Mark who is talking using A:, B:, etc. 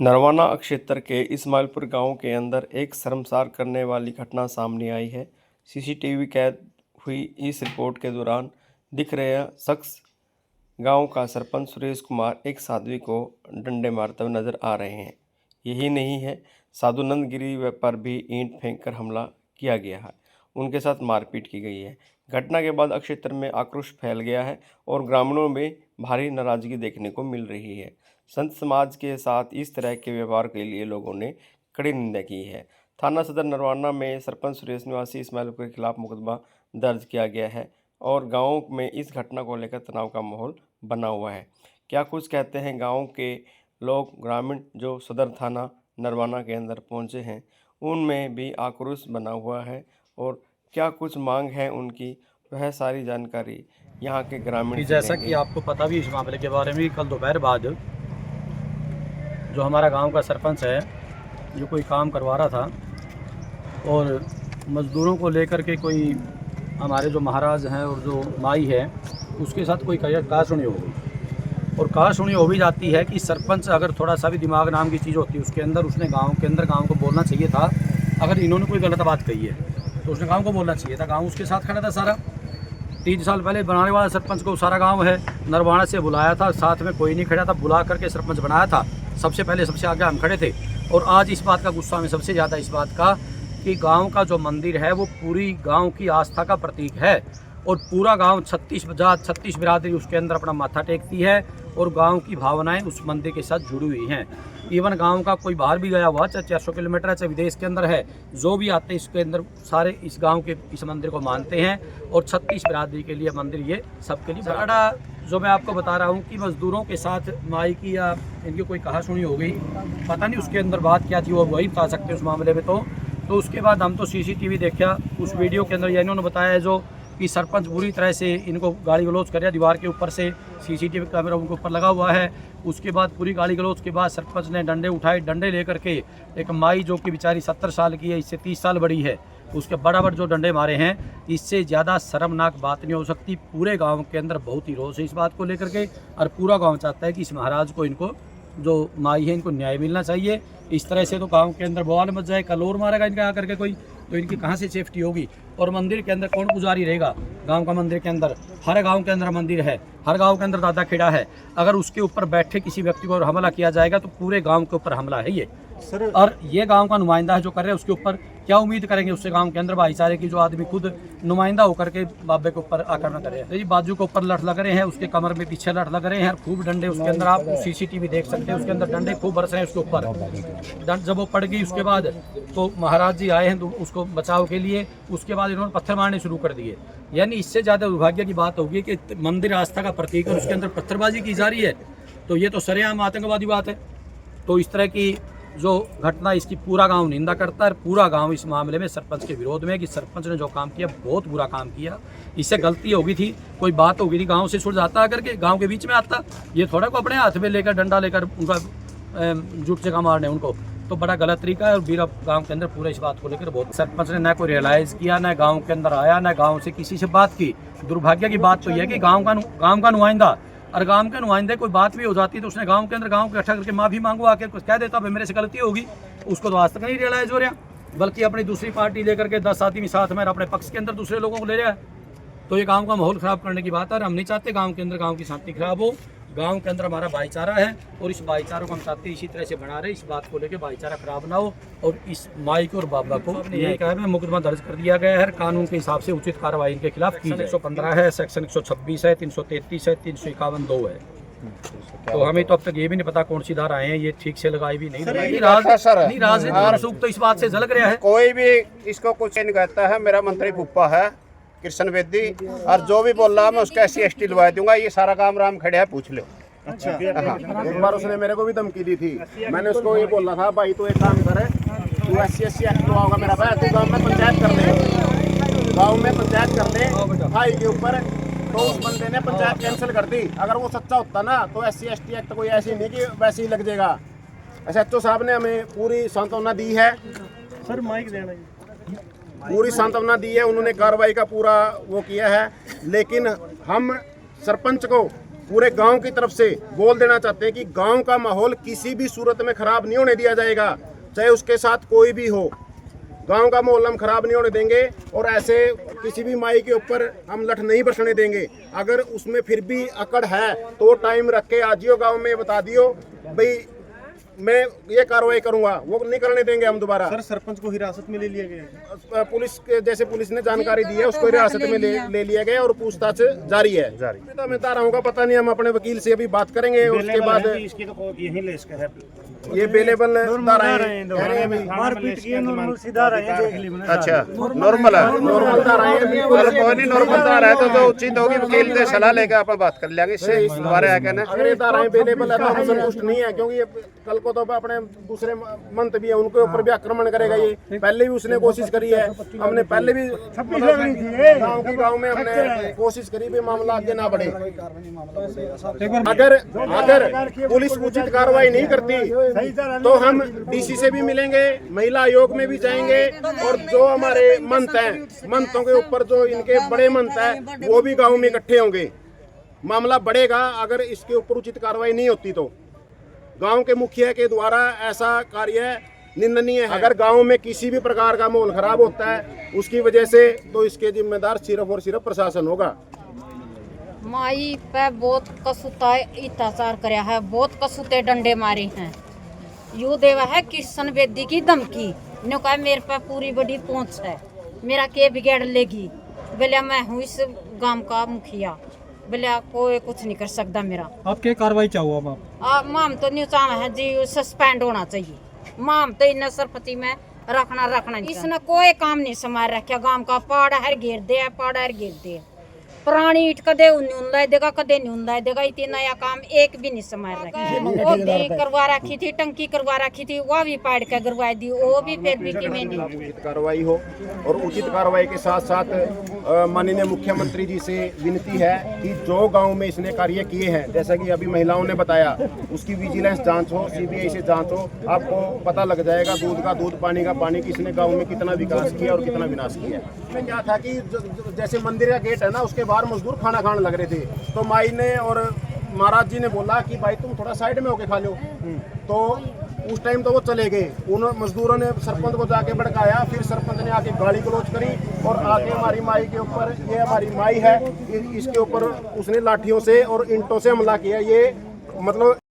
A: नरवाना क्षेत्र के इस्माइलपुर गांव के अंदर एक शर्मसार करने वाली घटना सामने आई है। सीसीटीवी कैद हुई इस रिपोर्ट के दौरान दिख रहे शख्स गांव का सरपंच सुरेश कुमार एक साध्वी को डंडे मारते हुए नजर आ रहे हैं। यही नहीं है, साधुनंद गिरी पर भी ईंट फेंककर हमला किया गया है, उनके साथ मारपीट की गई है। घटना के बाद क्षेत्र में आक्रोश फैल गया है और ग्रामीणों में भारी नाराजगी देखने को मिल रही है। संत समाज के साथ इस तरह के व्यवहार के लिए लोगों ने कड़ी निंदा की है। थाना सदर नरवाना में सरपंच सुरेश निवासी इस्माइलपुर के खिलाफ मुकदमा दर्ज किया गया है और गांव में इस घटना को लेकर तनाव का माहौल बना हुआ है। क्या कुछ कहते हैं गांव के लोग, ग्रामीण जो सदर थाना नरवाना के अंदर पहुंचे हैं, उनमें भी आक्रोश बना हुआ है और क्या कुछ मांग है उनकी, वह सारी जानकारी यहाँ के ग्रामीण।
B: जैसा कि आपको पता भी इस मामले के बारे में, कल दोपहर बाद जो हमारा गांव का सरपंच है, जो कोई काम करवा रहा था और मज़दूरों को लेकर के कोई हमारे जो महाराज हैं और जो माई है उसके साथ कोई कहासुनी हो गई। और कहासुनी हो भी जाती है कि सरपंच अगर थोड़ा सा भी दिमाग नाम की चीज़ होती है उसके अंदर, उसने गांव को बोलना चाहिए था। अगर इन्होंने कोई गलत बात कही है तो उसने गाँव को बोलना चाहिए था। गाँव उसके साथ खड़ा था सारा। 3 साल पहले बनाने वाला सरपंच को सारा गाँव है नरवाना से बुलाया था, साथ में कोई नहीं खड़ा था, बुला करके सरपंच बनाया था। सबसे पहले सबसे आगे हम खड़े थे। और आज इस बात का गुस्सा में सबसे ज़्यादा इस बात का कि गांव का जो मंदिर है वो पूरी गांव की आस्था का प्रतीक है और पूरा गांव 36 बिरादरी उसके अंदर अपना माथा टेकती है और गांव की भावनाएं उस मंदिर के साथ जुड़ी हुई हैं। इवन गांव का कोई बाहर भी गया हुआ, चाहे 400 किलोमीटर है, चाहे विदेश के अंदर है, जो भी आते हैं इसके अंदर सारे इस गांव के इस मंदिर को मानते हैं। और 36 बिरादरी के लिए मंदिर ये सबके लिए बड़ा, जो मैं आपको बता रहा हूँ कि मज़दूरों के साथ माई की या इनकी कोई कहासुनी हो गई, पता नहीं उसके अंदर बात क्या थी, वो वही बता सकते हैं उस मामले में। तो उसके बाद हम तो सीसीटीवी देखा, उस वीडियो के अंदर ये इन्होंने बताया है जो कि सरपंच बुरी तरह से इनको गाली गलौज कर, दीवार के ऊपर से सीसीटीवी कैमरा उनके ऊपर लगा हुआ है। उसके बाद पूरी गाली गलौज के बाद सरपंच ने डंडे उठाए, डंडे लेकर के एक माई जो कि बेचारी 70 साल की है, इससे 30 साल बड़ी है, उसके बराबर जो डंडे मारे हैं, इससे ज़्यादा शर्मनाक बात नहीं हो सकती। पूरे गांव के अंदर बहुत ही रोष है इस बात को लेकर के और पूरा गांव चाहता है कि इस महाराज को, इनको जो माई है, इनको न्याय मिलना चाहिए। इस तरह से तो गांव के अंदर बवाल मच जाए, कल और मारेगा इनका आकर के कोई, तो इनकी कहाँ से सेफ्टी होगी। और मंदिर के अंदर कौन पुजारी रहेगा? गांव का मंदिर के अंदर, हर गांव के अंदर मंदिर है, हर गांव के अंदर दादा खेड़ा है। अगर उसके ऊपर बैठे किसी व्यक्ति को हमला किया जाएगा तो पूरे गांव के ऊपर हमला है ये। और ये गांव का नुमाइंदा है जो कर रहे हैं, उसके ऊपर क्या उम्मीद करेंगे उससे? गांव के अंदर भाईचारे की जो आदमी खुद नुमाइंदा होकर के बाबे के ऊपर आक्रमण कर रहे हैं। तो ये बाजू के ऊपर लठ लग रहे हैं, उसके कमर में पीछे लठ लग रहे हैं, खूब डंडे उसके अंदर, आप सीसीटीवी देख सकते हैं, उसके अंदर डंडे खूब बरस रहे हैं उसके ऊपर। जब वो पड़ गई उसके बाद तो महाराज जी आए हैं तो उसको बचाव के लिए, उसके बाद इन्होंने पत्थर मारने शुरू कर दिए। यानी इससे ज़्यादा दुर्भाग्य की बात होगी कि मंदिर आस्था का प्रतीक है और उसके अंदर पत्थरबाजी की जा रही है, तो ये तो सरेआम आतंकवादी बात है। तो इस तरह की जो घटना, इसकी पूरा गांव निंदा करता है। पूरा गांव इस मामले में सरपंच के विरोध में, कि सरपंच ने जो काम किया बहुत बुरा काम किया। इससे गलती होगी थी, कोई बात होगी थी, गांव से सुलझाता करके गांव के बीच में आता, ये थोड़ा को अपने हाथ में लेकर डंडा लेकर उनका जुट से का मारने उनको, तो बड़ा गलत तरीका है। और बीरा गांव के अंदर पूरे इस बात को लेकर बहुत, सरपंच ने ना कोई रियलाइज़ किया, ना गाँव के अंदर आया, ना गाँव से किसी से बात की। दुर्भाग्य की बात तो यह है कि गाँव का नुमाइंदा और गांव के नुमाइंदे कोई बात भी हो जाती तो उसने गांव के अंदर गांव इकट्ठा करके माफ़ी मांगो, आके कुछ कह देता भाई मेरे से गलती होगी, उसको तो आज तक नहीं रियलाइज़ हो रहा, बल्कि अपनी दूसरी पार्टी लेकर के 10 आदमी साथ में अपने पक्ष के अंदर दूसरे लोगों को ले रहा है। तो ये गांव का माहौल ख़राब करने की बात है और हम नहीं चाहते गांव के अंदर गांव की शांति खराब हो। गांव के अंदर हमारा भाईचारा है और इस भाईचारे को हम चाहते इसी तरह से बना रहे, इस बात को लेकर भाईचारा खराब ना हो। और इस माई को और बाबा को यही कहा है, मुकदमा दर्ज कर दिया गया है, कानून के हिसाब से उचित कार्रवाई इनके खिलाफ की। 115 है, सेक्शन 126 है, 333 है, 351 2 है। तो हमें तो अब तक ये भी नहीं पता कौन सी धारा है, ये ठीक से लगाई भी नहीं, राजनीतिक सूख तो इस बात से झलक रहा है।
C: कोई भी इसको कुछ नहीं कहता है। मेरा मंत्री फूफा है कृष्ण वेदी, और जो भी बोल रहा मैं उसका SC/ST लगा दूंगा। ये सारा काम राम खड़े है, पूछ लो।
D: अच्छा, एक बार उसने मेरे को भी धमकी दी थी। मैंने उसको ये बोला था, भाई तू एक काम करे, तू SC/ST एक्ट लगाओगा मेरा भाई, तू गाँव में पंचायत कर ले, गाँव में पंचायत कर ले भाई के ऊपर। तो उस बंदे ने पंचायत कैंसिल कर दी। अगर वो सच्चा होता ना तो SC/ST एक्ट कोई ऐसी नहीं कि वैसे ही लग जाएगा। SHO साहब ने हमें पूरी सांत्वना दी है,
E: सर माइक देना,
D: पूरी सांत्वना दी है, उन्होंने कार्रवाई का पूरा वो किया है। लेकिन हम सरपंच को पूरे गांव की तरफ से बोल देना चाहते हैं कि गांव का माहौल किसी भी सूरत में खराब नहीं होने दिया जाएगा, चाहे उसके साथ कोई भी हो। गांव का माहौल हम खराब नहीं होने देंगे और ऐसे किसी भी माई के ऊपर हम लठ नहीं बरसने देंगे। अगर उसमें फिर भी अकड़ है तो टाइम रख के आ जियो गाँव में, बता दियो भाई मैं ये कार्रवाई करूंगा, वो नहीं करने देंगे हम दोबारा।
E: सर सरपंच को हिरासत में ले लिया गया है।
D: पुलिस के जैसे पुलिस ने जानकारी दी है उसको हिरासत में ले लिया गया और पूछताछ जारी है। मैं ताराओं का पता नहीं, हम अपने वकील से अभी बात करेंगे। उसके बाद
E: इसकी तो यही ले इसका है
D: ये बेलेबल
C: अच्छा नॉर्मल है,
D: नॉर्मल धाराएं
C: कोई नहीं नॉर्मल धारा है तो उचित होगी, वकील से सलाह लेकर आप बात कर लेंगे इससे इस बारे है कहना।
D: अगर ये धाराएं बेलेबल है तो हम संतुष्ट नहीं है, क्योंकि ये कल को तो अपने दूसरे मंत्री भी है उनके ऊपर भी आक्रमण करेगा। ये पहले भी उसने कोशिश करी है, हमने पहले भी गाँव में हमने कोशिश करी भी मामला आगे ना बढ़े। अगर पुलिस उचित कार्रवाई नहीं करती तो हम डीसी से भी मिलेंगे, महिला आयोग में भी जाएंगे और जो हमारे मंत हैं, मंतों के ऊपर जो इनके बड़े मंत हैं वो भी गांव में इकट्ठे होंगे। मामला बढ़ेगा अगर इसके ऊपर उचित कार्रवाई नहीं होती तो। गांव के मुखिया के द्वारा ऐसा कार्य निंदनीय है। अगर गांव में किसी भी प्रकार का माहौल खराब होता है उसकी वजह से तो इसके जिम्मेदार सिर्फ और सिर्फ प्रशासन होगा।
F: माई पे बहुत कसूता अत्याचार कराया है, बहुत कसूते डंडे मारे हैं। यू देवा है किशन बेदी की धमकी, ने कहा मेरे पे पूरी बड़ी पहुंच है, मेरा के बिगाड़ लेगी। बोले मैं हूँ इस गांव का मुखिया, बोले कोई कुछ नहीं कर सकता मेरा।
B: आप क्या कार्रवाई चाहो?
F: माम तो न्यू चाह है जी सस्पेंड होना चाहिए। माम तो इन सरपति में रखना इसने कोई काम नहीं संभाल रखा। गांव का पाड़ा हर घेर दे, पाड़ा हर घेर दे। पुरानी ईट कदे उन्लाई देगा, कदे नहीं उन्लाई देगा। इतनी नया काम एक भी नहीं संभाल रखा। वो भी करवा रखी थी, टंकी करवा रखी थी, वो भी पाड़ के करवा दी, वो भी फिर भी कि मैंने
D: उचित कार्रवाई हो। और उचित कार्रवाई के साथ साथ माननीय मुख्यमंत्री जी से विनती है कि जो गांव में इसने कार्य किए हैं, जैसा कि अभी महिलाओं ने बताया, उसकी विजिलेंस जांच हो, सीबीआई से जांच हो। आपको पता लग जाएगा दूध का दूध, पानी का पानी, किसने गाँव में कितना विकास किया और कितना विनाश किया। इसमें क्या था कि जैसे मंदिर का गेट है ना, उसके बाहर मजदूर खाना खाने लग रहे थे, तो माई ने और महाराज जी ने बोला कि भाई तुम थोड़ा साइड में होके खा लो। तो उस टाइम तो वो चले गए। उन मजदूरों ने सरपंच को जाके भड़काया, फिर सरपंच ने आके गाली गलौज करी और आके हमारी माई के ऊपर, ये हमारी माई है, इसके ऊपर उसने लाठियों से और ईंटों से हमला किया। ये मतलब